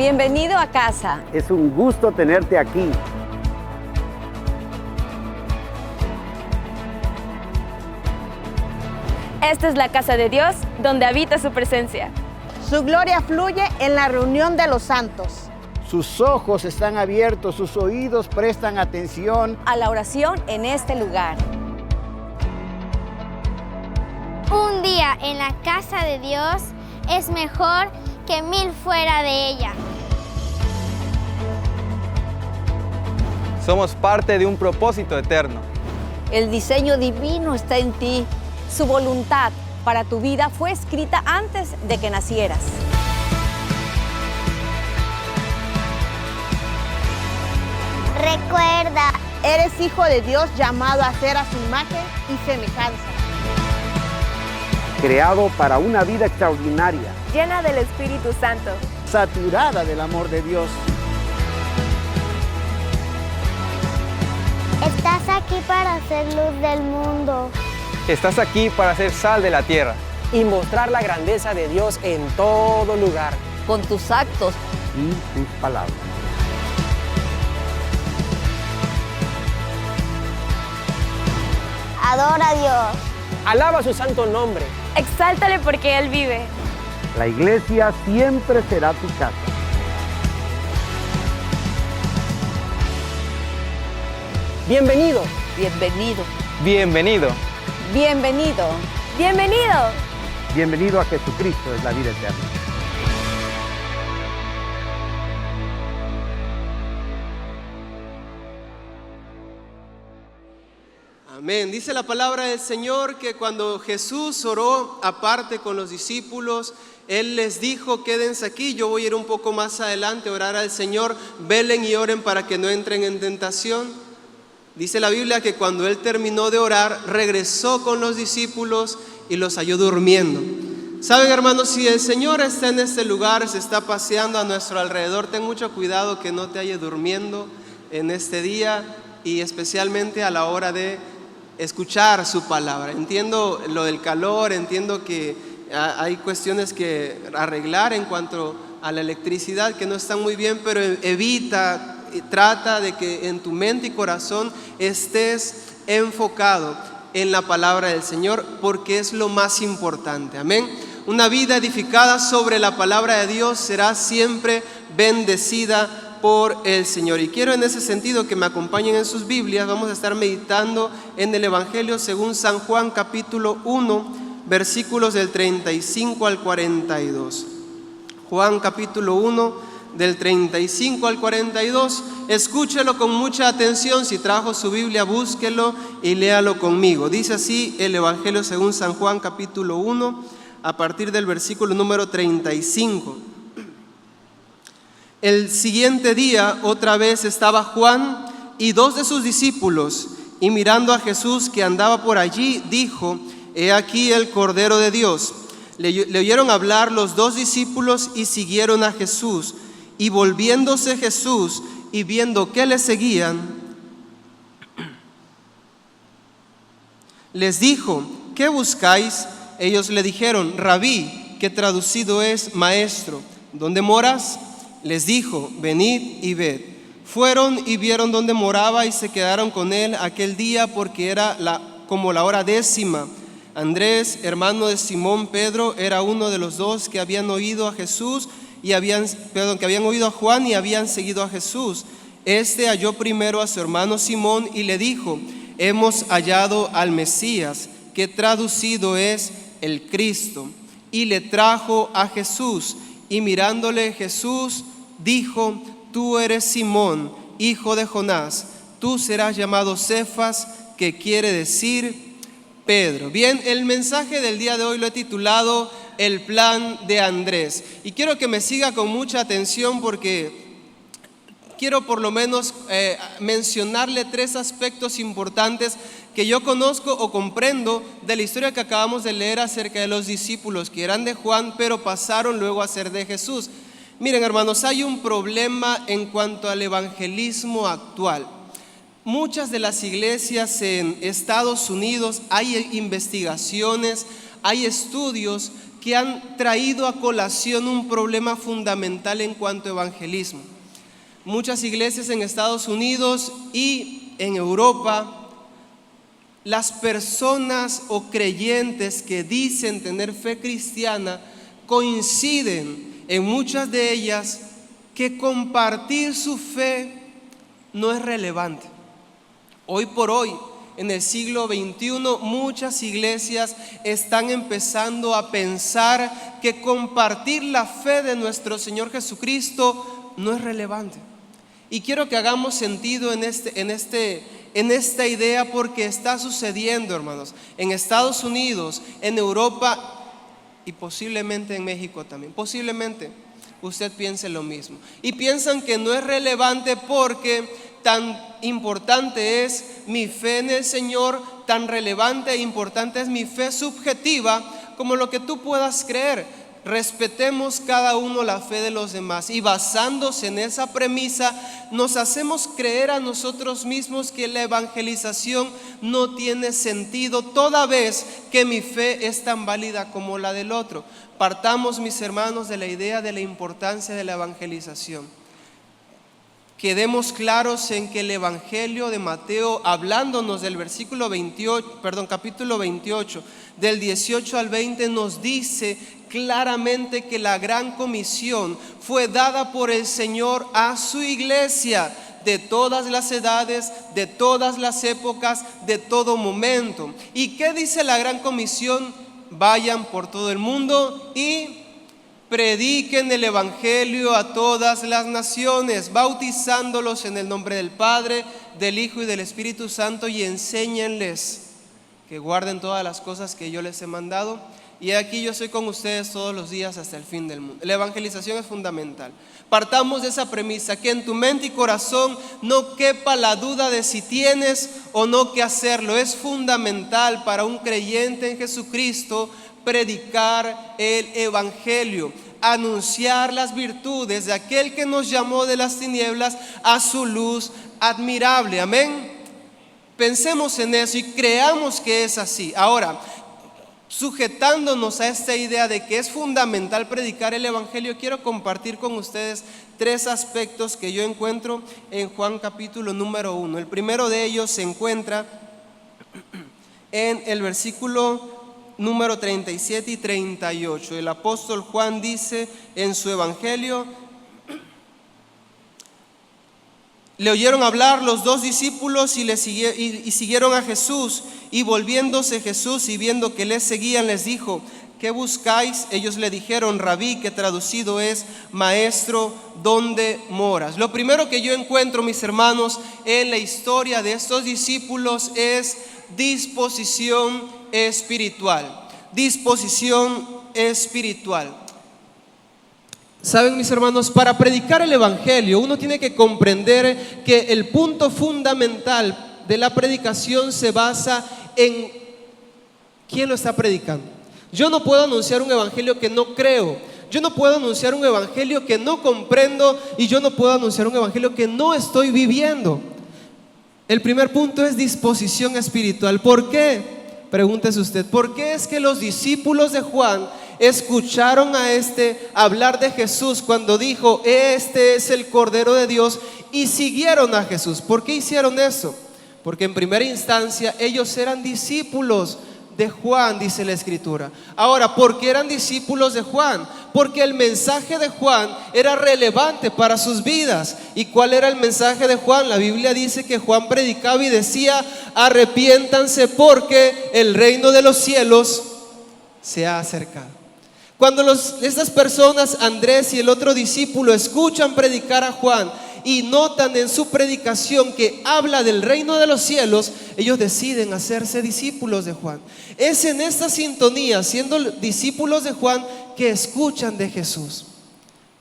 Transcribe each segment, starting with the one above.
Bienvenido a casa. Es un gusto tenerte aquí. Esta es la casa de Dios, donde habita su presencia. Su gloria fluye en la reunión de los santos. Sus ojos están abiertos, sus oídos prestan atención A la oración en este lugar. Un día en la casa de Dios es mejor que 1000 fuera de ella. Somos parte de un propósito eterno. El diseño divino está en ti. Su voluntad para tu vida fue escrita antes de que nacieras. Recuerda, Eres hijo de Dios llamado a ser a su imagen y semejanza. creado para una vida extraordinaria, Llena del Espíritu Santo. saturada del amor de Dios. estás aquí para ser luz del mundo. Estás aquí para ser sal de la tierra. Y mostrar la grandeza de Dios en todo lugar. Con tus actos, Y sus palabras. Adora a Dios. Alaba su santo nombre. Exáltale porque Él vive. La iglesia siempre será tu casa. Bienvenido. bienvenido. Bienvenido. Bienvenido. ¡Bienvenido! Bienvenido a Jesucristo, es la vida eterna. Amén. Dice la palabra del Señor que cuando Jesús oró aparte con los discípulos, Él les dijo: quédense aquí, yo voy a ir un poco más adelante a orar al Señor, velen y oren para que no entren en tentación. Dice la Biblia que cuando Él terminó de orar, regresó con los discípulos y los halló durmiendo. Saben, hermanos, si el Señor está en este lugar, se está paseando a nuestro alrededor, ten mucho cuidado que no te halle durmiendo en este día y especialmente a la hora de escuchar su palabra. Entiendo lo del calor, entiendo que hay cuestiones que arreglar en cuanto a la electricidad que no están muy bien, pero trata de que en tu mente y corazón estés enfocado en la palabra del Señor, porque es lo más importante. Amén. Una vida edificada sobre la palabra de Dios será siempre bendecida por el Señor. Y quiero en ese sentido que me acompañen en sus Biblias. Vamos a estar meditando en el Evangelio según San Juan, capítulo 1, versículos del 35 al 42. Juan capítulo 1, del 35 al 42. Escúchelo con mucha atención. Si trajo su Biblia, búsquelo y léalo conmigo. Dice así el Evangelio según San Juan, capítulo 1, a partir del versículo número 35. El siguiente día otra vez estaba Juan y 2 de sus discípulos, y mirando a Jesús que andaba por allí, dijo: he aquí el Cordero de Dios. Le oyeron hablar los 2 discípulos y siguieron a Jesús. Y volviéndose Jesús y viendo que le seguían, les dijo: ¿qué buscáis? Ellos le dijeron: Rabí, que traducido es maestro, ¿dónde moras? Les dijo: venid y ved. Fueron y vieron dónde moraba y se quedaron con él aquel día, porque era como la hora 10. Andrés, hermano de Simón Pedro, era uno de los 2 que habían oído a Jesús que habían oído a Juan y habían seguido a Jesús. Este halló primero a su hermano Simón y le dijo: hemos hallado al Mesías, que traducido es el Cristo. Y le trajo a Jesús, y mirándole Jesús dijo: tú eres Simón, hijo de Jonás, tú serás llamado Cefas, que quiere decir Pedro. Bien, el mensaje del día de hoy lo he titulado El plan de Andrés, y quiero que me siga con mucha atención, porque quiero por lo menos mencionarle 3 aspectos importantes que yo conozco o comprendo de la historia que acabamos de leer acerca de los discípulos que eran de Juan, pero pasaron luego a ser de Jesús. Miren, hermanos, hay un problema en cuanto al evangelismo actual. Muchas de las iglesias en Estados Unidos, hay investigaciones, hay estudios que han traído a colación un problema fundamental en cuanto a evangelismo. Muchas iglesias en Estados Unidos y en Europa, las personas o creyentes que dicen tener fe cristiana coinciden en muchas de ellas que compartir su fe no es relevante. Hoy por hoy, en el siglo XXI, muchas iglesias están empezando a pensar que compartir la fe de nuestro Señor Jesucristo no es relevante. Y quiero que hagamos sentido en esta idea, porque está sucediendo, hermanos, en Estados Unidos, en Europa y posiblemente en México también. Posiblemente usted piense lo mismo. Y piensan que no es relevante porque tan importante es mi fe en el Señor, tan relevante e importante es mi fe subjetiva como lo que tú puedas creer. Respetemos cada uno la fe de los demás, y basándose en esa premisa nos hacemos creer a nosotros mismos que la evangelización no tiene sentido, toda vez que mi fe es tan válida como la del otro. Partamos, mis hermanos, de la idea de la importancia de la evangelización. Quedemos claros en que el Evangelio de Mateo, hablándonos del capítulo 28, del 18 al 20, nos dice claramente que la gran comisión fue dada por el Señor a su iglesia, de todas las edades, de todas las épocas, de todo momento. ¿Y qué dice la gran comisión? Vayan por todo el mundo y prediquen el Evangelio a todas las naciones, bautizándolos en el nombre del Padre, del Hijo y del Espíritu Santo, y enséñenles que guarden todas las cosas que yo les he mandado. Y aquí yo estoy con ustedes todos los días hasta el fin del mundo. La evangelización es fundamental. Partamos de esa premisa, que en tu mente y corazón no quepa la duda de si tienes o no que hacerlo. Es fundamental para un creyente en Jesucristo predicar el Evangelio, anunciar las virtudes de aquel que nos llamó de las tinieblas a su luz admirable. Amén. Pensemos en eso y creamos que es así. Ahora, sujetándonos a esta idea de que es fundamental predicar el Evangelio, quiero compartir con ustedes 3 aspectos que yo encuentro en Juan capítulo número 1. El primero de ellos se encuentra en el versículo número 37 y 38. El apóstol Juan dice en su Evangelio: le oyeron hablar los 2 discípulos y siguieron a Jesús. Y volviéndose Jesús y viendo que les seguían, les dijo: ¿qué buscáis? Ellos le dijeron: Rabí, que traducido es maestro, ¿dónde moras? Lo primero que yo encuentro, mis hermanos, en la historia de estos discípulos es disposición espiritual. Disposición espiritual. Saben, mis hermanos, para predicar el Evangelio uno tiene que comprender que el punto fundamental de la predicación se basa en quién lo está predicando. Yo no puedo anunciar un evangelio que no creo. Yo no puedo anunciar un evangelio que no comprendo, y yo no puedo anunciar un evangelio que no estoy viviendo. El primer punto es disposición espiritual. ¿Por qué? Pregúntese usted, ¿por qué es que los discípulos de Juan escucharon a hablar de Jesús cuando dijo: este es el Cordero de Dios, y siguieron a Jesús? ¿Por qué hicieron eso? Porque en primera instancia ellos eran discípulos de Juan, dice la Escritura. Ahora, ¿por qué eran discípulos de Juan? Porque el mensaje de Juan era relevante para sus vidas. ¿Y cuál era el mensaje de Juan? La Biblia dice que Juan predicaba y decía: arrepiéntanse porque el reino de los cielos se ha acercado. Cuando estas personas, Andrés y el otro discípulo, escuchan predicar a Juan y notan en su predicación que habla del reino de los cielos, ellos deciden hacerse discípulos de Juan. Es en esta sintonía, siendo discípulos de Juan, que escuchan de Jesús.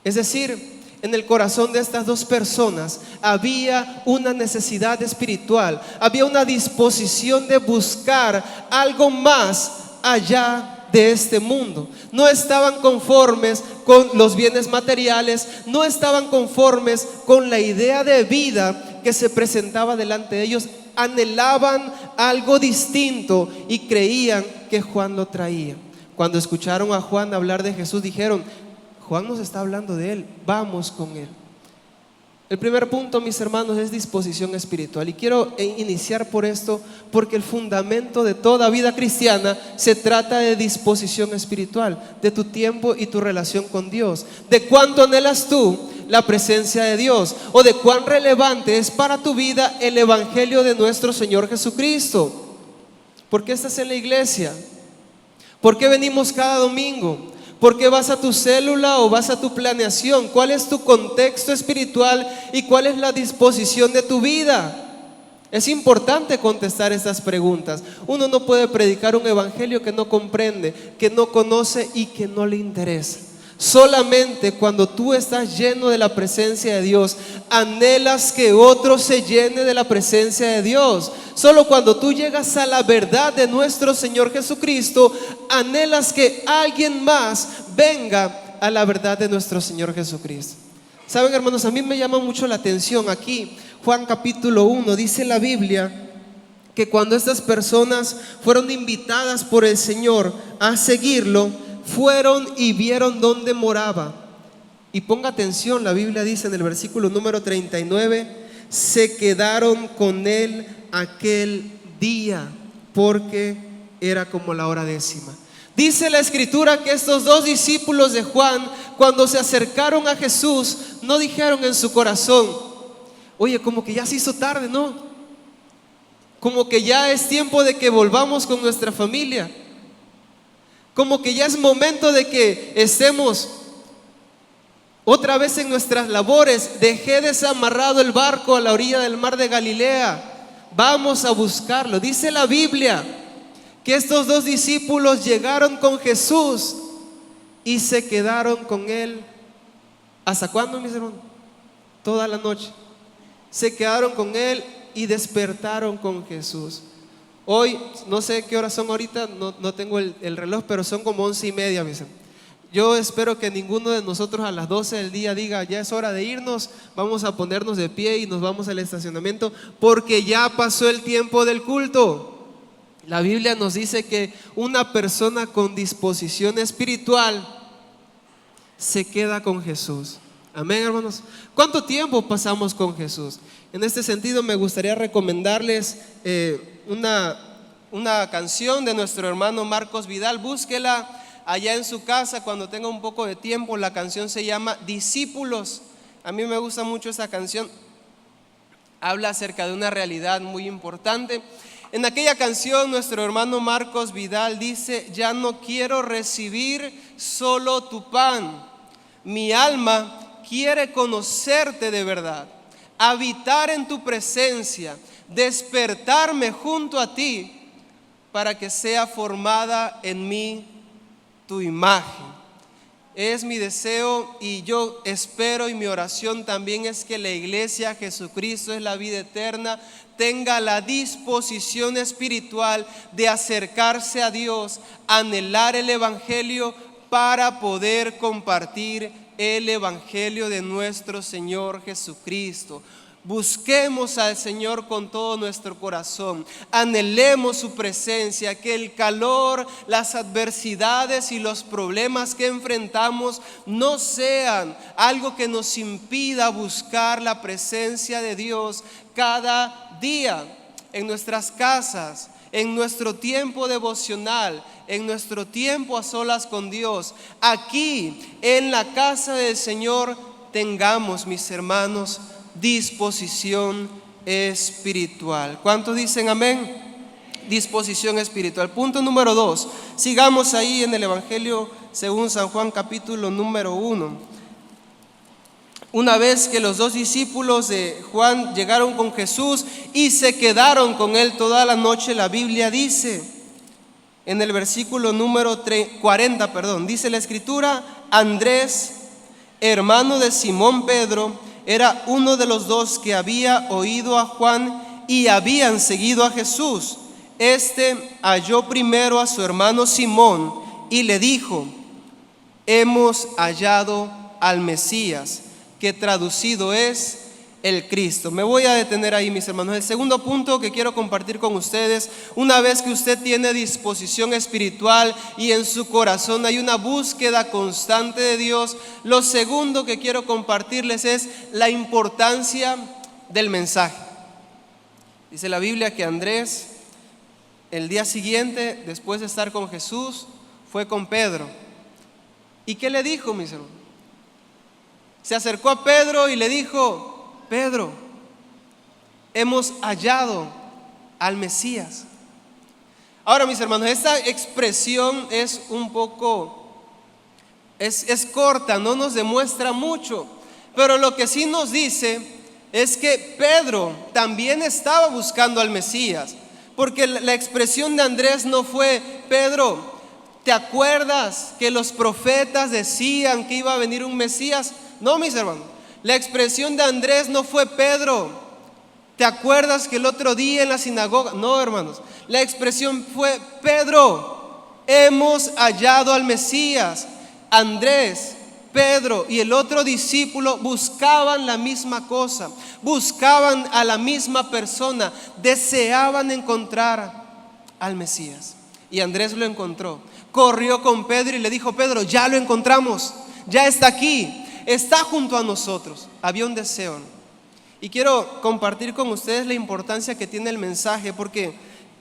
Es decir, en el corazón de estas 2 personas había una necesidad espiritual, había una disposición de buscar algo más allá de este mundo. No estaban conformes con los bienes materiales, no estaban conformes con la idea de vida que se presentaba delante de ellos, anhelaban algo distinto y creían que Juan lo traía. Cuando escucharon a Juan hablar de Jesús, dijeron: Juan nos está hablando de él, vamos con él. El primer punto, mis hermanos, es disposición espiritual. Y quiero iniciar por esto, porque el fundamento de toda vida cristiana se trata de disposición espiritual, de tu tiempo y tu relación con Dios. De cuánto anhelas tú la presencia de Dios, o de cuán relevante es para tu vida el evangelio de nuestro Señor Jesucristo. ¿Por qué estás en la iglesia? ¿Por qué venimos cada domingo? ¿Por qué vas a tu célula o vas a tu planeación? ¿Cuál es tu contexto espiritual y cuál es la disposición de tu vida? Es importante contestar estas preguntas. Uno no puede predicar un evangelio que no comprende, que no conoce y que no le interesa. Solamente cuando tú estás lleno de la presencia de Dios, anhelas que otro se llene de la presencia de Dios. Solo cuando tú llegas a la verdad de nuestro Señor Jesucristo, anhelas que alguien más venga a la verdad de nuestro Señor Jesucristo. Saben, hermanos, a mí me llama mucho la atención aquí, Juan capítulo 1, dice la Biblia que cuando estas personas fueron invitadas por el Señor a seguirlo, fueron y vieron dónde moraba. Y ponga atención, la Biblia dice en el versículo número 39, se quedaron con él aquel día, porque era como la hora 10. Dice la escritura que estos dos discípulos de Juan, cuando se acercaron a Jesús, no dijeron en su corazón: oye, como que ya se hizo tarde, ¿no? Como que ya es tiempo de que volvamos con nuestra familia. Como que ya es momento de que estemos otra vez en nuestras labores. Dejé desamarrado el barco a la orilla del mar de Galilea, vamos a buscarlo. Dice la Biblia que estos dos discípulos llegaron con Jesús y se quedaron con él. ¿Hasta cuándo, mis hermanos? Toda la noche. Se quedaron con él y despertaron con Jesús. Hoy, no sé qué horas son ahorita, no tengo el reloj, pero son como 11:30, mis hermanos. Yo espero que ninguno de nosotros a las 12 del día diga: ya es hora de irnos, vamos a ponernos de pie y nos vamos al estacionamiento, porque ya pasó el tiempo del culto. La Biblia nos dice que una persona con disposición espiritual se queda con Jesús. Amén, hermanos. ¿Cuánto tiempo pasamos con Jesús? En este sentido, me gustaría recomendarles una canción de nuestro hermano Marcos Vidal. Búsquela allá en su casa cuando tenga un poco de tiempo. La canción se llama Discípulos. A mí me gusta mucho esa canción. Habla acerca de una realidad muy importante. En aquella canción nuestro hermano Marcos Vidal dice: ya no quiero recibir solo tu pan, mi alma quiere conocerte de verdad, habitar en tu presencia, despertarme junto a ti, para que sea formada en mí tu imagen. Es mi deseo y yo espero, y mi oración también es que la iglesia Jesucristo es la vida eterna tenga la disposición espiritual de acercarse a Dios, anhelar el evangelio para poder compartir el evangelio de nuestro Señor Jesucristo. Busquemos al Señor con todo nuestro corazón, anhelemos su presencia, que el calor, las adversidades y los problemas que enfrentamos no sean algo que nos impida buscar la presencia de Dios cada día en nuestras casas, en nuestro tiempo devocional, en nuestro tiempo a solas con Dios. Aquí en la casa del Señor tengamos, mis hermanos, disposición espiritual. ¿Cuántos dicen amén? Disposición espiritual. Punto número 2. Sigamos ahí en el Evangelio según San Juan, capítulo número 1. Una vez que los dos discípulos de Juan llegaron con Jesús y se quedaron con él toda la noche, la Biblia dice en el versículo número 40, dice la escritura: Andrés, hermano de Simón Pedro, era uno de los dos que había oído a Juan y habían seguido a Jesús. Este halló primero a su hermano Simón y le dijo: hemos hallado al Mesías, que traducido es el Cristo. Me voy a detener ahí, mis hermanos. El segundo punto que quiero compartir con ustedes, una vez que usted tiene disposición espiritual y en su corazón hay una búsqueda constante de Dios, lo segundo que quiero compartirles es la importancia del mensaje. Dice la Biblia que Andrés, el día siguiente, después de estar con Jesús, fue con Pedro. ¿Y qué le dijo, mis hermanos? Se acercó a Pedro y le dijo: Pedro, hemos hallado al Mesías. Ahora, mis hermanos, esta expresión es un poco, es corta, no nos demuestra mucho, pero lo que sí nos dice es que Pedro también estaba buscando al Mesías, porque la expresión de Andrés no fue: Pedro, ¿te acuerdas que los profetas decían que iba a venir un Mesías? No, mis hermanos. La expresión de Andrés no fue: Pedro, ¿te acuerdas que el otro día en la sinagoga? No, hermanos. La expresión fue: Pedro, hemos hallado al Mesías. Andrés, Pedro y el otro discípulo buscaban la misma cosa, buscaban a la misma persona, deseaban encontrar al Mesías. Y Andrés lo encontró. Corrió con Pedro y le dijo: Pedro, ya lo encontramos, ya está aquí, está junto a nosotros. Había un deseo, ¿no? Y quiero compartir con ustedes la importancia que tiene el mensaje, porque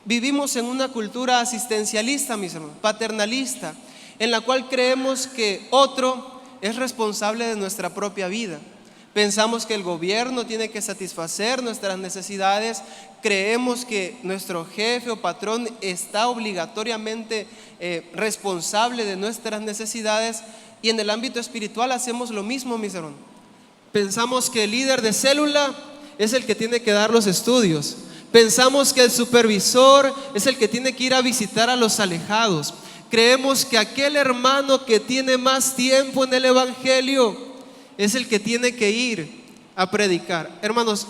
vivimos en una cultura asistencialista, mis hermanos, paternalista, en la cual creemos que otro es responsable de nuestra propia vida. Pensamos que el gobierno tiene que satisfacer nuestras necesidades. Creemos que nuestro jefe o patrón está obligatoriamente responsable de nuestras necesidades. Y en el ámbito espiritual hacemos lo mismo, mis hermanos. Pensamos que el líder de célula es el que tiene que dar los estudios. Pensamos que el supervisor es el que tiene que ir a visitar a los alejados. Creemos que aquel hermano que tiene más tiempo en el evangelio es el que tiene que ir a predicar. Hermanos,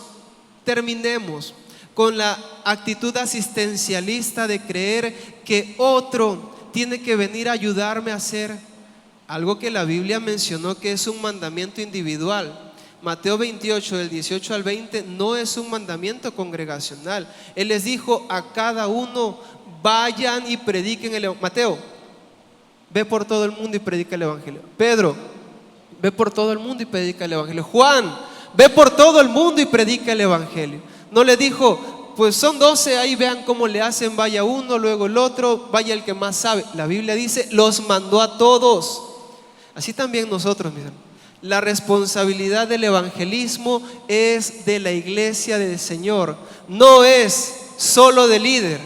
terminemos con la actitud asistencialista de creer que otro tiene que venir a ayudarme a hacer algo que la Biblia mencionó que es un mandamiento individual. Mateo 28, del 18 al 20, no es un mandamiento congregacional. Él les dijo a cada uno: vayan y prediquen el evangelio. Mateo, ve por todo el mundo y predica el evangelio. Pedro, ve por todo el mundo y predica el evangelio. Juan, ve por todo el mundo y predica el evangelio. No le dijo: pues son 12, ahí vean cómo le hacen, vaya uno, luego el otro, vaya el que más sabe. La Biblia dice: los mandó a todos. Así también nosotros, mis hermanos. La responsabilidad del evangelismo es de la iglesia del Señor. No es solo del líder,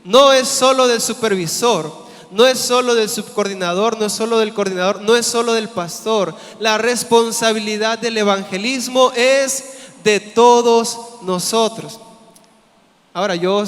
no es solo del supervisor, no es solo del subcoordinador, no es solo del coordinador, no es solo del pastor. La responsabilidad del evangelismo es de todos nosotros. Ahora, yo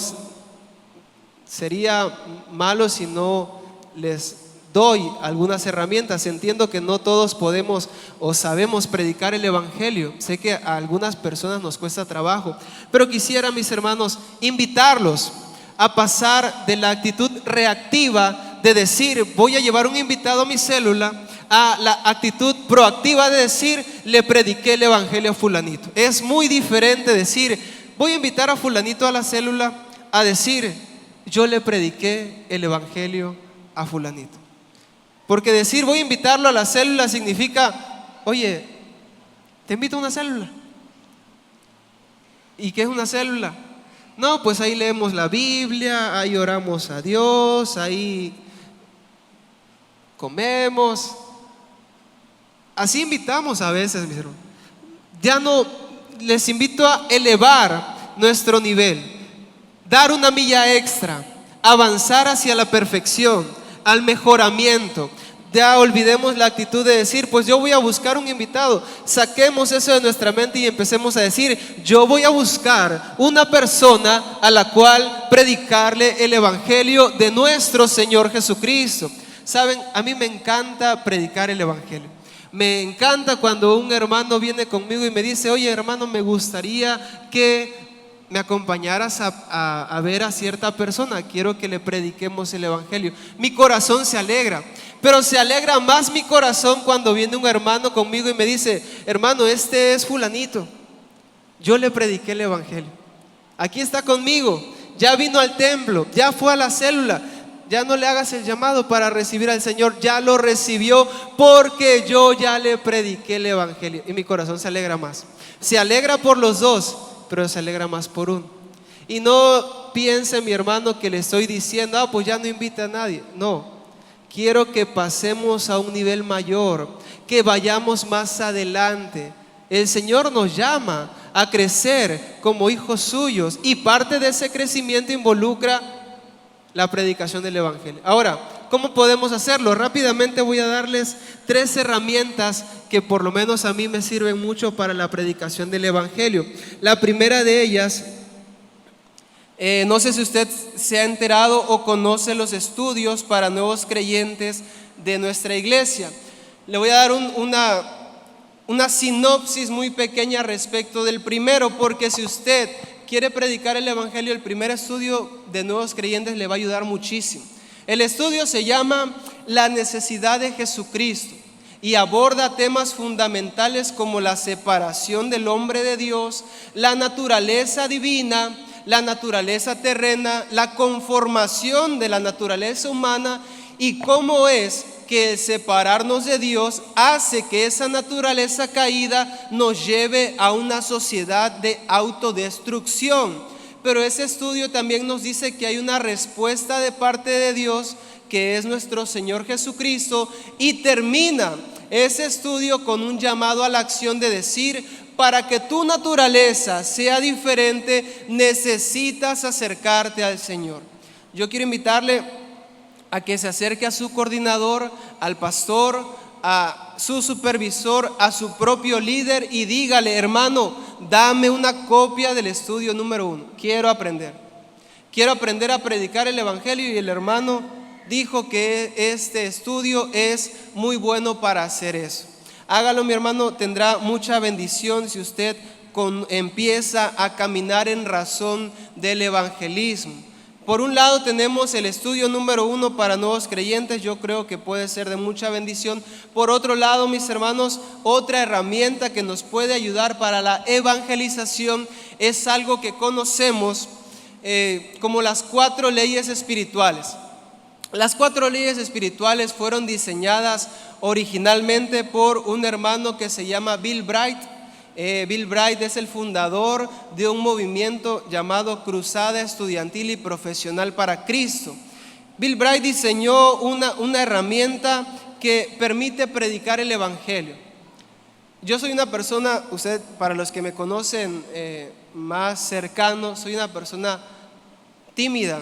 sería malo si no les doy algunas herramientas. Entiendo que no todos podemos o sabemos predicar el evangelio. Sé que a algunas personas nos cuesta trabajo, pero quisiera, mis hermanos, invitarlos a pasar de la actitud reactiva de decir: voy a llevar un invitado a mi célula, a la actitud proactiva de decir: le prediqué el evangelio a fulanito. Es muy diferente decir: voy a invitar a fulanito a la célula, a decir: yo le prediqué el evangelio a fulanito. Porque decir voy a invitarlo a la célula significa: oye, te invito a una célula. ¿Y qué es una célula? No, pues ahí leemos la Biblia, ahí oramos a Dios, ahí comemos. Así invitamos a veces, mis hermanos. Ya no, les invito a elevar nuestro nivel, dar una milla extra, avanzar hacia la perfección, al mejoramiento. Ya olvidemos la actitud de decir: pues yo voy a buscar un invitado. Saquemos eso de nuestra mente y empecemos a decir: yo voy a buscar una persona a la cual predicarle el evangelio de nuestro Señor Jesucristo. Saben, a mí me encanta predicar el evangelio. Me encanta cuando un hermano viene conmigo y me dice: oye, hermano, me gustaría que me acompañaras a ver a cierta persona, quiero que le prediquemos el evangelio. Mi corazón se alegra, pero se alegra más mi corazón cuando viene un hermano conmigo y me dice: hermano, este es fulanito, yo le prediqué el evangelio. Aquí está conmigo, ya vino al templo, ya fue a la célula. Ya no le hagas el llamado para recibir al Señor, ya lo recibió porque yo ya le prediqué el evangelio. Y mi corazón se alegra más. Se alegra por los dos, pero se alegra más por uno. Y no piense, mi hermano, que le estoy diciendo, pues ya no invita a nadie. No, quiero que pasemos a un nivel mayor, que vayamos más adelante. El Señor nos llama a crecer como hijos suyos y parte de ese crecimiento involucra la predicación del evangelio. Ahora, ¿cómo podemos hacerlo? Rápidamente voy a darles 3 herramientas que por lo menos a mí me sirven mucho para la predicación del evangelio. La primera de ellas, no sé si usted se ha enterado o conoce los estudios para nuevos creyentes de nuestra iglesia. Le voy a dar una sinopsis muy pequeña respecto del primero, porque si usted quiere predicar el evangelio, el primer estudio de nuevos creyentes le va a ayudar muchísimo. El estudio se llama La necesidad de Jesucristo y aborda temas fundamentales como la separación del hombre de Dios, la naturaleza divina, la naturaleza terrena, la conformación de la naturaleza humana y cómo es que el separarnos de Dios hace que esa naturaleza caída nos lleve a una sociedad de autodestrucción. Pero ese estudio también nos dice que hay una respuesta de parte de Dios, que es nuestro Señor Jesucristo, y termina ese estudio con un llamado a la acción de decir: para que tu naturaleza sea diferente, necesitas acercarte al Señor. Yo quiero invitarle a que se acerque a su coordinador, al pastor, a su supervisor, a su propio líder y dígale: hermano, dame una copia del estudio número 1. Quiero aprender a predicar el evangelio. Y el hermano dijo que este estudio es muy bueno para hacer eso. Hágalo, mi hermano, tendrá mucha bendición si usted empieza a caminar en razón del evangelismo. Por un lado tenemos el estudio número 1 para nuevos creyentes, yo creo que puede ser de mucha bendición. Por otro lado, mis hermanos, otra herramienta que nos puede ayudar para la evangelización es algo que conocemos como las 4 leyes espirituales. Las 4 leyes espirituales fueron diseñadas originalmente por un hermano que se llama Bill Bright. Bill Bright es el fundador de un movimiento llamado Cruzada Estudiantil y Profesional para Cristo. Bill Bright diseñó una herramienta que permite predicar el evangelio. Yo soy una persona, usted, para los que me conocen más cercano, soy una persona tímida.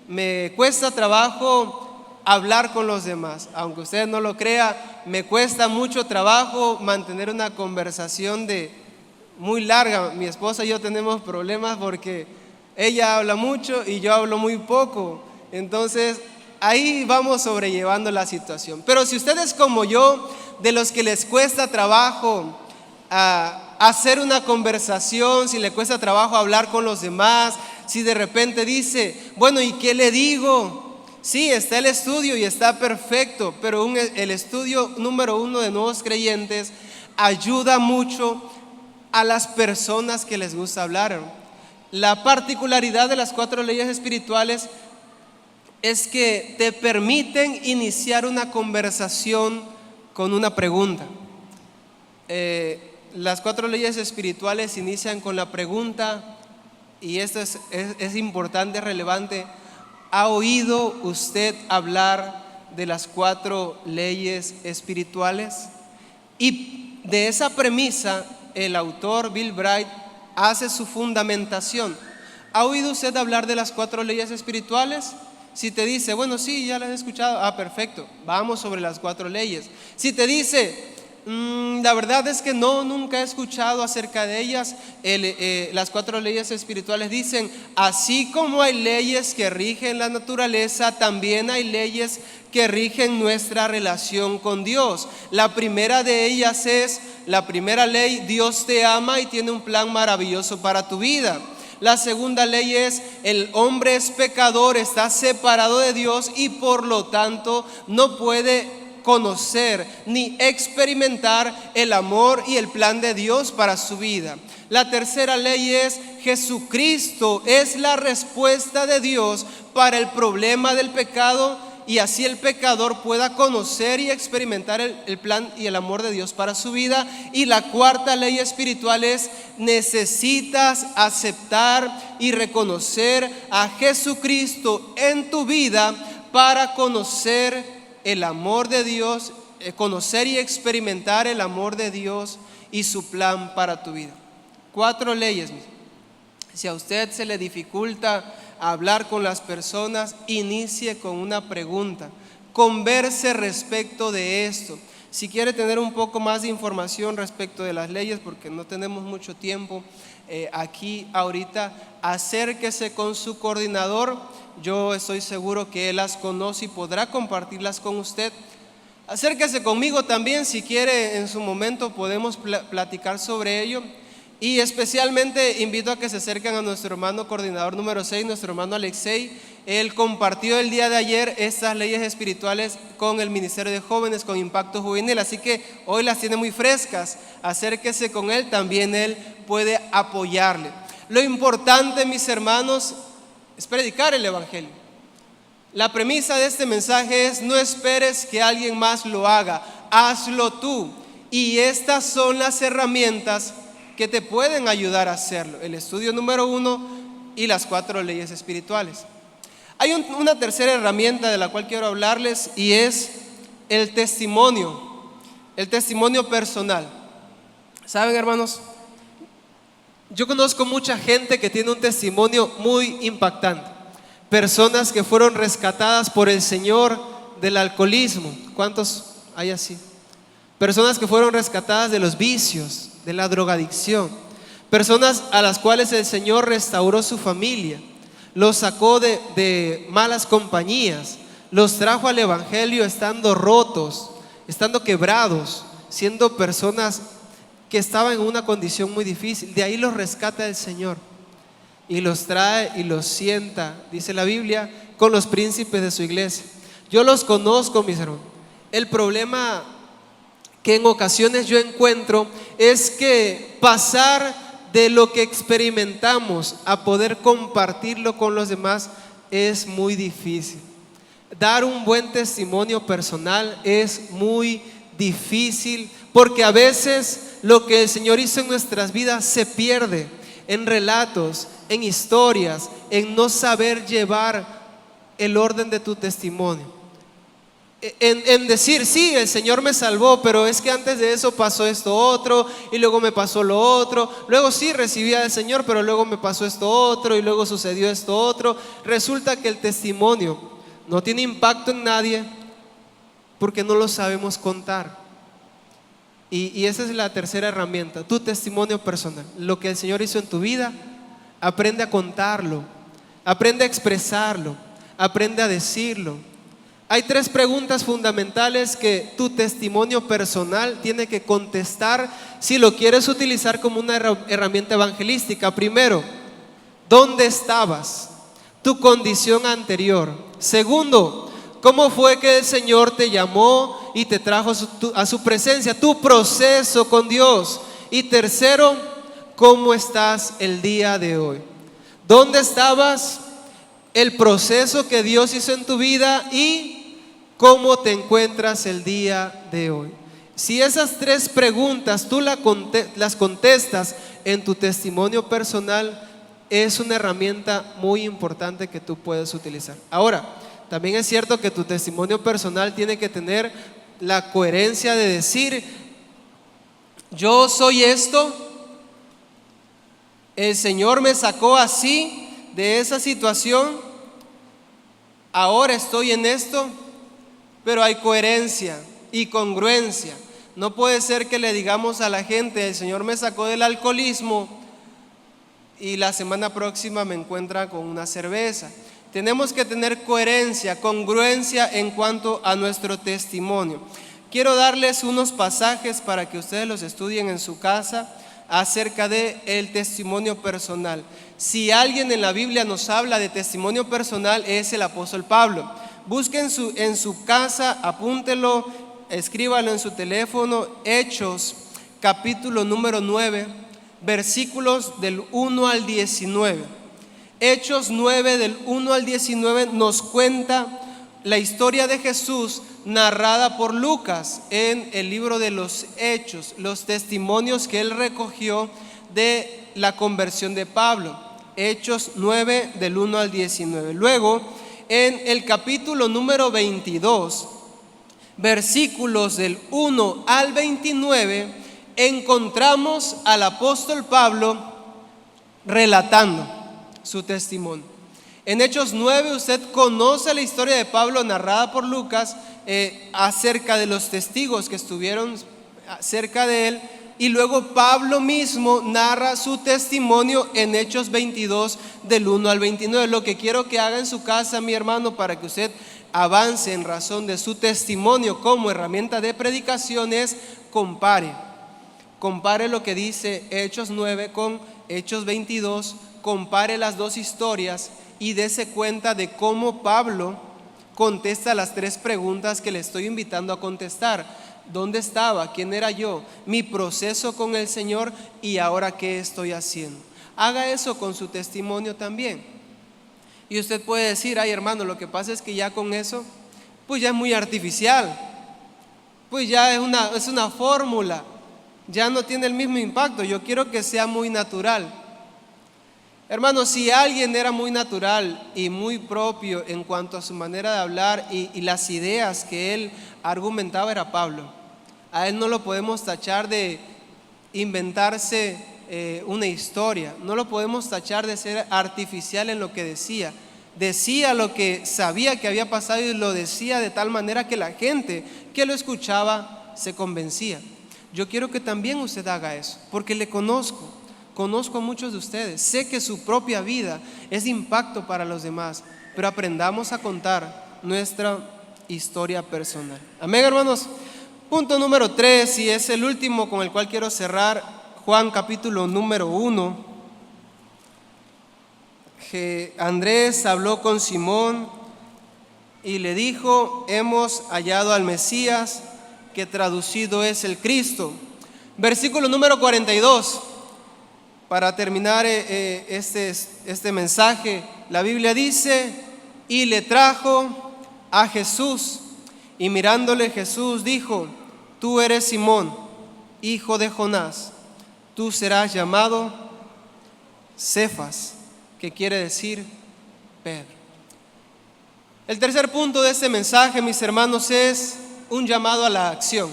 Me cuesta trabajo hablar con los demás. Aunque usted no lo crea, me cuesta mucho trabajo mantener una conversación muy larga. Mi esposa y yo tenemos problemas porque ella habla mucho y yo hablo muy poco. Entonces, ahí vamos sobrellevando la situación. Pero si usted es como yo, de los que les cuesta trabajo hacer una conversación, si le cuesta trabajo hablar con los demás, si de repente dice, bueno, ¿y qué le digo? Sí, está el estudio y está perfecto, pero el estudio número 1 de nuevos creyentes ayuda mucho a las personas que les gusta hablar. La particularidad de las 4 leyes espirituales es que te permiten iniciar una conversación con una pregunta. Las 4 leyes espirituales inician con la pregunta, y esto es importante, relevante: ¿ha oído usted hablar de las 4 leyes espirituales? Y de esa premisa el autor Bill Bright hace su fundamentación. ¿Ha oído usted hablar de las 4 leyes espirituales? Si te dice, bueno, sí, ya las he escuchado, perfecto, vamos sobre las 4 leyes. Si te dice, la verdad es que no, nunca he escuchado acerca de ellas, las 4 leyes espirituales dicen: así como hay leyes que rigen la naturaleza, también hay leyes que rigen nuestra relación con Dios. La primera de ellas es, la primera ley: Dios te ama y tiene un plan maravilloso para tu vida. La segunda ley es: el hombre es pecador, está separado de Dios y por lo tanto no puede conocer ni experimentar el amor y el plan de Dios para su vida. La tercera ley es: Jesucristo es la respuesta de Dios para el problema del pecado, y así el pecador pueda conocer y experimentar el plan y el amor de Dios para su vida. Y la cuarta ley espiritual es: necesitas aceptar y reconocer a Jesucristo en tu vida para conocer el amor de Dios, conocer y experimentar el amor de Dios y su plan para tu vida. 4 leyes. Si a usted se le dificulta hablar con las personas, inicie con una pregunta, converse respecto de esto. Si quiere tener un poco más de información respecto de las leyes, porque no tenemos mucho tiempo aquí ahorita, acérquese con su coordinador. Yo estoy seguro que él las conoce y podrá compartirlas con usted. Acérquese conmigo también, si quiere, en su momento podemos platicar sobre ello. Y especialmente invito a que se acerquen a nuestro hermano coordinador número 6, nuestro hermano Alexei. Él compartió el día de ayer estas leyes espirituales con el Ministerio de Jóvenes, con Impacto Juvenil, así que hoy las tiene muy frescas. Acérquese con él, también él puede apoyarle. Lo importante, mis hermanos, es predicar el Evangelio. La premisa de este mensaje es: no esperes que alguien más lo haga, hazlo tú. Y estas son las herramientas que te pueden ayudar a hacerlo: el estudio número 1 y las 4 leyes espirituales. Hay una tercera herramienta de la cual quiero hablarles, y es el testimonio personal. ¿Saben, hermanos? Yo conozco mucha gente que tiene un testimonio muy impactante. Personas que fueron rescatadas por el Señor del alcoholismo. ¿Cuántos hay así? Personas que fueron rescatadas de los vicios, de la drogadicción. Personas a las cuales el Señor restauró su familia, los sacó de malas compañías, los trajo al Evangelio estando rotos, estando quebrados, siendo personas que estaban en una condición muy difícil. De ahí los rescata el Señor y los trae y los sienta, dice la Biblia, con los príncipes de su iglesia. Yo los conozco, mis hermanos. El problema que en ocasiones yo encuentro es que pasar de lo que experimentamos a poder compartirlo con los demás es muy difícil. Dar un buen testimonio personal es muy difícil, porque a veces lo que el Señor hizo en nuestras vidas se pierde en relatos, en historias, en no saber llevar el orden de tu testimonio. En decir: sí, el Señor me salvó, pero es que antes de eso pasó esto otro, y luego me pasó lo otro. Luego sí recibí al Señor, pero luego me pasó esto otro, y luego sucedió esto otro. Resulta que el testimonio no tiene impacto en nadie porque no lo sabemos contar. Y esa es la tercera herramienta: tu testimonio personal. Lo que el Señor hizo en tu vida, aprende a contarlo, aprende a expresarlo, aprende a decirlo. Hay 3 preguntas fundamentales que tu testimonio personal tiene que contestar si lo quieres utilizar como una herramienta evangelística. Primero, ¿dónde estabas? Tu condición anterior. Segundo, ¿cómo fue que el Señor te llamó y te trajo a su presencia? Tu proceso con Dios. Y tercero, ¿cómo estás el día de hoy? ¿Dónde estabas? El proceso que Dios hizo en tu vida y cómo te encuentras el día de hoy. Si esas 3 preguntas tú las contestas en tu testimonio personal, es una herramienta muy importante que tú puedes utilizar. Ahora, también es cierto que tu testimonio personal tiene que tener la coherencia de decir: yo soy esto, el Señor me sacó así de esa situación, ahora estoy en esto. Pero hay coherencia y congruencia. No puede ser que le digamos a la gente: el Señor me sacó del alcoholismo, y la semana próxima me encuentra con una cerveza. Tenemos que tener coherencia, congruencia en cuanto a nuestro testimonio. Quiero darles unos pasajes para que ustedes los estudien en su casa acerca de el testimonio personal. Si alguien en la Biblia nos habla de testimonio personal, es el apóstol Pablo. Busquen en su casa, apúntelo escríbalo en su teléfono, Hechos, capítulo número 9, versículos del 1 al 19. Hechos 9, del 1 al 19, nos cuenta la historia de Jesús narrada por Lucas en el libro de los Hechos, los testimonios que él recogió de la conversión de Pablo. Hechos 9, del 1 al 19. Luego, en el capítulo número 22, versículos del 1 al 29, encontramos al apóstol Pablo relatando su testimonio. En Hechos 9 usted conoce la historia de Pablo narrada por Lucas acerca de los testigos que estuvieron cerca de él, y luego Pablo mismo narra su testimonio en Hechos 22 del 1 al 29. Lo que quiero que haga en su casa, mi hermano, para que usted avance en razón de su testimonio como herramienta de predicación, es compare lo que dice Hechos 9 con Hechos 22, compare las dos historias y dése cuenta de cómo Pablo contesta las tres preguntas que le estoy invitando a contestar. ¿Dónde estaba? ¿Quién era yo? Mi proceso con el Señor y ahora qué estoy haciendo. Haga eso con su testimonio también. Y usted puede decir, ay hermano, lo que pasa es que ya con eso, pues ya es muy artificial, pues ya es una fórmula, ya no tiene el mismo impacto. Yo quiero que sea muy natural. Hermano, si alguien era muy natural y muy propio en cuanto a su manera de hablar y las ideas que él argumentaba, era Pablo. A él no lo podemos tachar de inventarse una historia, no lo podemos tachar de ser artificial en lo que decía. Decía lo que sabía que había pasado y lo decía de tal manera que la gente que lo escuchaba se convencía. Yo quiero que también usted haga eso, porque le conozco a muchos de ustedes, sé que su propia vida es de impacto para los demás, pero aprendamos a contar nuestra historia personal. Amén, hermanos. Punto número 3, y es el último con el cual quiero cerrar, Juan capítulo número 1. Andrés habló con Simón y le dijo, hemos hallado al Mesías, que traducido es el Cristo. Versículo número 42. Para terminar este mensaje, la Biblia dice, y le trajo a Jesús, y mirándole Jesús dijo, tú eres Simón, hijo de Jonás, tú serás llamado Cefas, que quiere decir Pedro. El tercer punto de este mensaje, mis hermanos, es un llamado a la acción.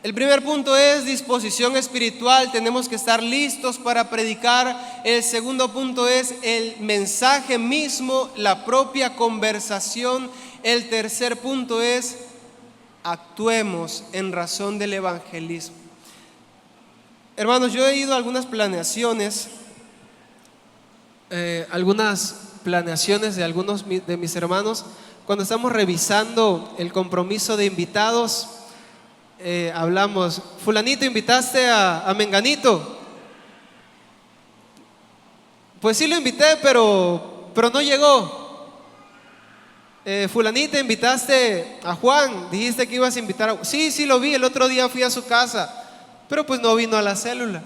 El primer punto es disposición espiritual, tenemos que estar listos para predicar. El segundo punto es el mensaje mismo, la propia conversación. El tercer punto es actuemos en razón del evangelismo. Hermanos, yo he ido a algunas planeaciones de algunos de mis hermanos. Cuando estamos revisando el compromiso de invitados, hablamos, fulanito, ¿invitaste a Menganito? Pues sí lo invité, pero no llegó. Fulanita, ¿invitaste a Juan? Dijiste que ibas a invitar a... Sí lo vi, el otro día fui a su casa, pero pues no vino a la célula.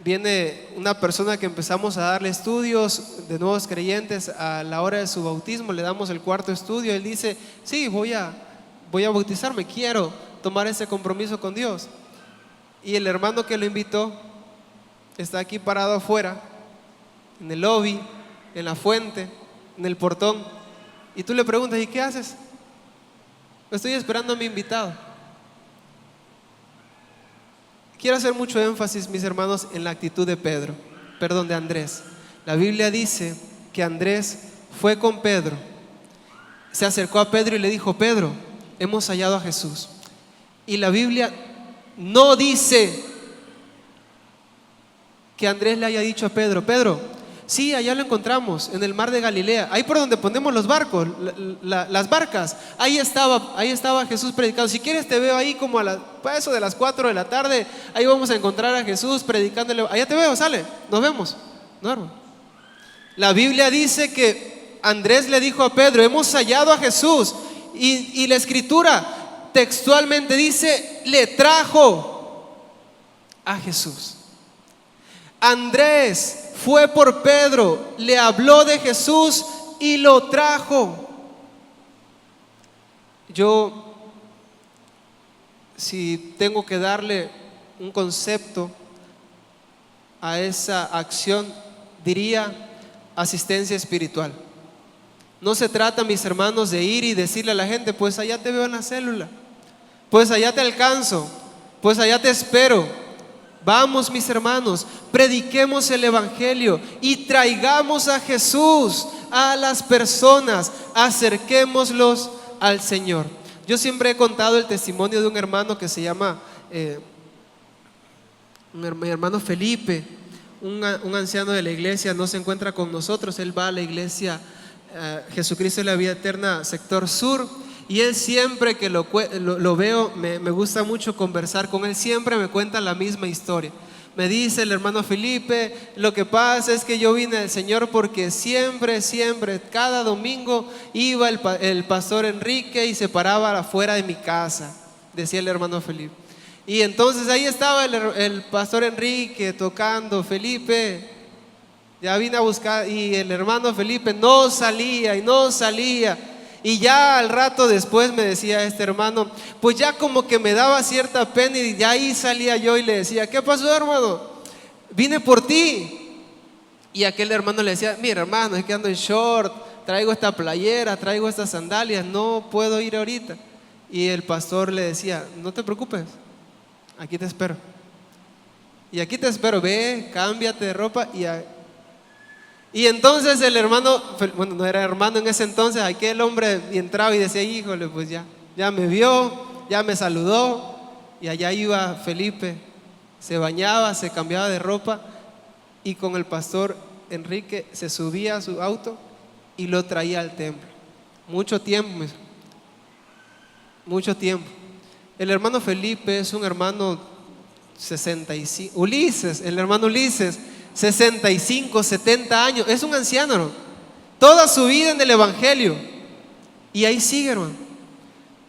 Viene una persona que empezamos a darle estudios de nuevos creyentes a la hora de su bautismo, le damos el cuarto estudio, él dice, sí, voy a bautizarme, quiero tomar ese compromiso con Dios. Y el hermano que lo invitó está aquí parado afuera, en el lobby, en la fuente, en el portón, y tú le preguntas, ¿y qué haces? Estoy esperando a mi invitado. Quiero hacer mucho énfasis, mis hermanos, en la actitud de de Andrés. La Biblia dice que Andrés fue con Pedro, se acercó a Pedro y le dijo, Pedro, hemos hallado a Jesús. Y la Biblia no dice que Andrés le haya dicho a Pedro, sí, allá lo encontramos, en el mar de Galilea, ahí por donde ponemos los barcos, las barcas, ahí estaba Jesús predicando. Si quieres te veo ahí como a eso de las 4 de la tarde, ahí vamos a encontrar a Jesús predicándole, allá te veo, sale, nos vemos. No, hermano. La Biblia dice que Andrés le dijo a Pedro, hemos hallado a Jesús, Y la escritura textualmente dice, le trajo a Jesús. Andrés fue por Pedro, le habló de Jesús y lo trajo. Yo, si tengo que darle un concepto a esa acción, diría asistencia espiritual. No se trata, mis hermanos, de ir y decirle a la gente, pues allá te veo en la célula, pues allá te alcanzo, pues allá te espero. Vamos, mis hermanos, prediquemos el evangelio y traigamos a Jesús a las personas, acerquémoslos al Señor. Yo siempre he contado el testimonio de un hermano que se llama mi hermano Felipe, un anciano de la iglesia. No se encuentra con nosotros, él va a la iglesia Jesucristo de la Vida Eterna, sector sur, y él siempre que lo veo, me gusta mucho conversar con él. Siempre me cuenta la misma historia. Me dice el hermano Felipe, lo que pasa es que yo vine al Señor porque siempre, cada domingo iba el pastor Enrique y se paraba afuera de mi casa, decía el hermano Felipe. Y entonces ahí estaba el pastor Enrique tocando. Felipe, ya vine a buscar, y el hermano Felipe no salía y no salía. Y ya al rato después me decía este hermano, pues ya como que me daba cierta pena, y ya ahí salía yo y le decía, ¿qué pasó, hermano? Vine por ti. Y aquel hermano le decía, mira, hermano, es que ando en short, traigo esta playera, traigo estas sandalias, no puedo ir ahorita. Y el pastor le decía, no te preocupes, aquí te espero. Y aquí te espero, ve, cámbiate de ropa. Y entonces el hermano, bueno, no era hermano en ese entonces, aquel hombre entraba y decía, híjole, pues ya me vio, ya me saludó. Y allá iba Felipe, se bañaba, se cambiaba de ropa, y con el pastor Enrique se subía a su auto y lo traía al templo. Mucho tiempo. El hermano Felipe es un hermano 65, el hermano Ulises, 65, 70 años, es un anciano, ¿no? Toda su vida en el evangelio, y ahí sigue, hermano.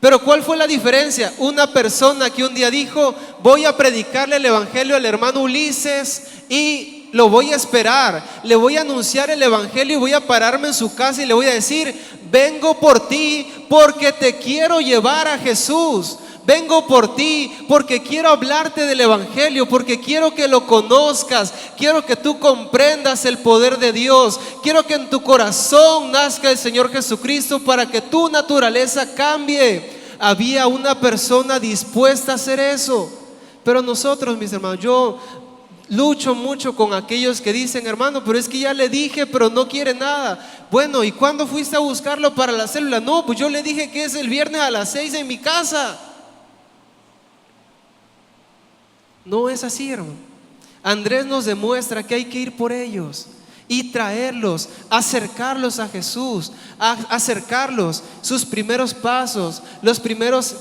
Pero ¿cuál fue la diferencia? Una persona que un día dijo, voy a predicarle el evangelio al hermano Ulises y lo voy a esperar, le voy a anunciar el evangelio y voy a pararme en su casa y le voy a decir, vengo por ti porque te quiero llevar a Jesús. Vengo por ti porque quiero hablarte del evangelio, porque quiero que lo conozcas, quiero que tú comprendas el poder de Dios, quiero que en tu corazón nazca el Señor Jesucristo para que tu naturaleza cambie. Había una persona dispuesta a hacer eso. Pero nosotros, mis hermanos, yo lucho mucho con aquellos que dicen, hermano, pero es que ya le dije, pero no quiere nada. Bueno, ¿y cuándo fuiste a buscarlo para la célula? No, pues yo le dije que es el viernes a las 6 en mi casa. No es así, hermano. Andrés nos demuestra que hay que ir por ellos y traerlos, acercarlos a Jesús, acercarlos, sus primeros pasos, los primeros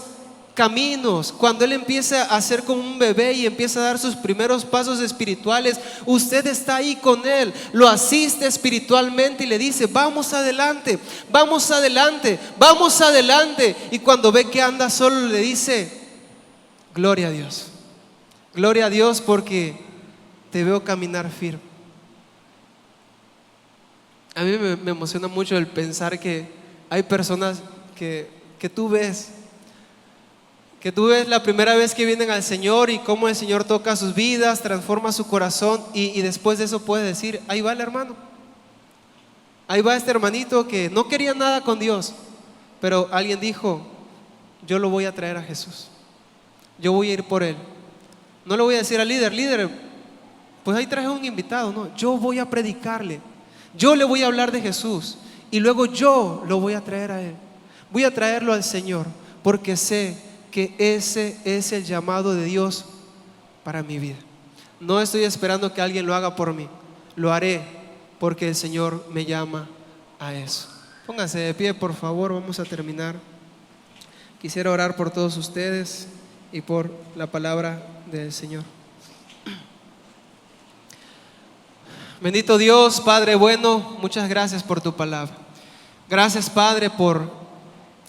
caminos. Cuando él empieza a ser como un bebé y empieza a dar sus primeros pasos espirituales, usted está ahí con él, lo asiste espiritualmente y le dice, vamos adelante, vamos adelante, vamos adelante. Y cuando ve que anda solo, le dice, gloria a Dios. Gloria a Dios porque te veo caminar firme. A mí me emociona mucho el pensar que hay personas que tú ves la primera vez que vienen al Señor y cómo el Señor toca sus vidas, transforma su corazón, y después de eso puede decir, ahí va el hermano, ahí va este hermanito que no quería nada con Dios, pero alguien dijo, yo lo voy a traer a Jesús, yo voy a ir por él. No le voy a decir al líder, pues ahí traje un invitado. No, yo voy a predicarle, yo le voy a hablar de Jesús y luego yo lo voy a traer a él. Voy a traerlo al Señor porque sé que ese es el llamado de Dios para mi vida. No estoy esperando que alguien lo haga por mí, lo haré porque el Señor me llama a eso. Pónganse de pie, por favor, vamos a terminar. Quisiera orar por todos ustedes y por la palabra del Señor. Bendito Dios, Padre bueno, muchas gracias por tu palabra. Gracias, Padre, por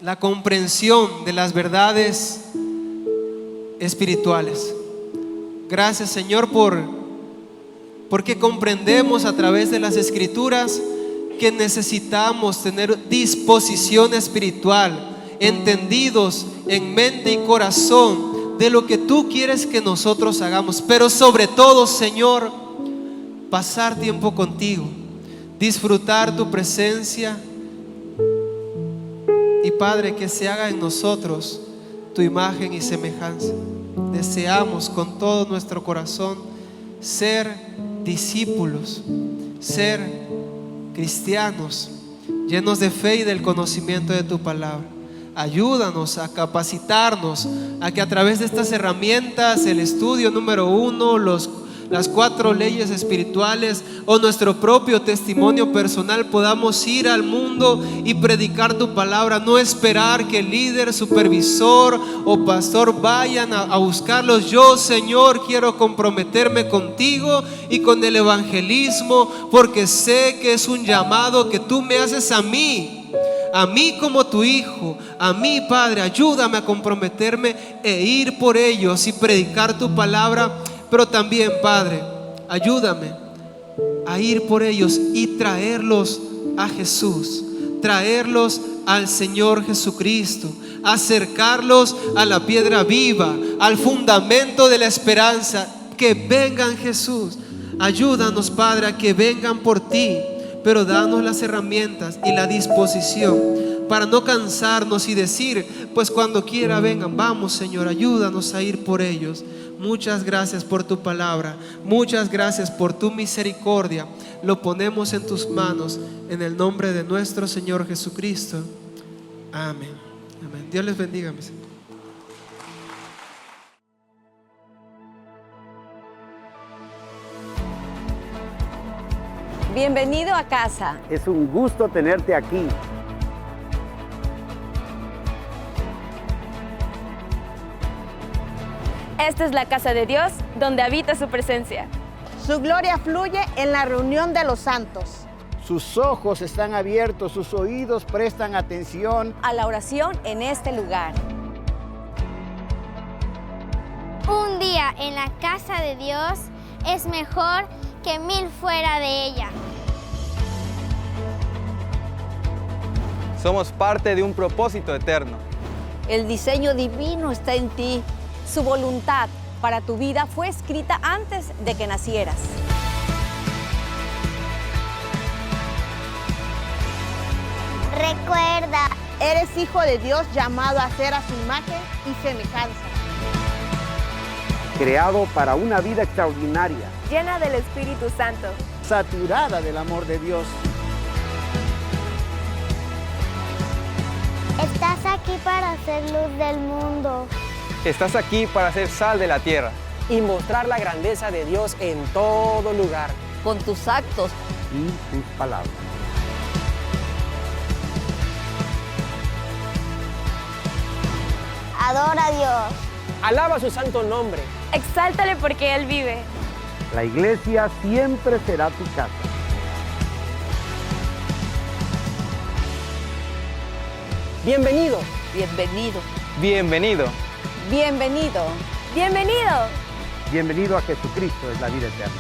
la comprensión de las verdades espirituales. Gracias, Señor, porque comprendemos a través de las Escrituras que necesitamos tener disposición espiritual, entendidos en mente y corazón de lo que tú quieres que nosotros hagamos, pero sobre todo, Señor, pasar tiempo contigo, disfrutar tu presencia y, Padre, que se haga en nosotros tu imagen y semejanza. Deseamos con todo nuestro corazón ser discípulos, ser cristianos llenos de fe y del conocimiento de tu palabra. Ayúdanos a capacitarnos, a que a través de estas herramientas, el estudio número 1, las 4 leyes espirituales o nuestro propio testimonio personal, podamos ir al mundo y predicar tu palabra. No esperar que el líder, supervisor o pastor vayan a buscarlos. Yo, Señor, quiero comprometerme contigo y con el evangelismo, porque sé que es un llamado que tú me haces a mí como tu hijo, a mí, Padre. Ayúdame a comprometerme e ir por ellos y predicar tu palabra. Pero también, Padre, ayúdame a ir por ellos y traerlos a Jesús, traerlos al Señor Jesucristo, acercarlos a la piedra viva, al fundamento de la esperanza. Que vengan, Jesús. Ayúdanos, Padre, a que vengan por ti, pero danos las herramientas y la disposición para no cansarnos y decir, pues cuando quiera vengan. Vamos, Señor, ayúdanos a ir por ellos. Muchas gracias por tu palabra, muchas gracias por tu misericordia. Lo ponemos en tus manos, en el nombre de nuestro Señor Jesucristo. Amén. Amén. Dios les bendiga, mis hermanos. Bienvenido a casa. Es un gusto tenerte aquí. Esta es la casa de Dios, donde habita su presencia. Su gloria fluye en la reunión de los santos. Sus ojos están abiertos, sus oídos prestan atención A la oración en este lugar. Un día en la casa de Dios es mejor que 1000 fuera de ella. Somos parte de un propósito eterno. El diseño divino está en ti. Su voluntad para tu vida fue escrita antes de que nacieras. Recuerda, eres hijo de Dios, llamado a ser a su imagen y semejanza. creado para una vida extraordinaria, Llena del Espíritu Santo. saturada del amor de Dios. Estás aquí para ser luz del mundo. Estás aquí para ser sal de la tierra. Y mostrar la grandeza de Dios en todo lugar. Con tus actos, Y sus palabras. Adora a Dios. Alaba su santo nombre. Exáltale porque Él vive. La iglesia siempre será tu casa. Bienvenido. bienvenido. Bienvenido. Bienvenido. ¡Bienvenido! Bienvenido a Jesucristo, es la vida eterna.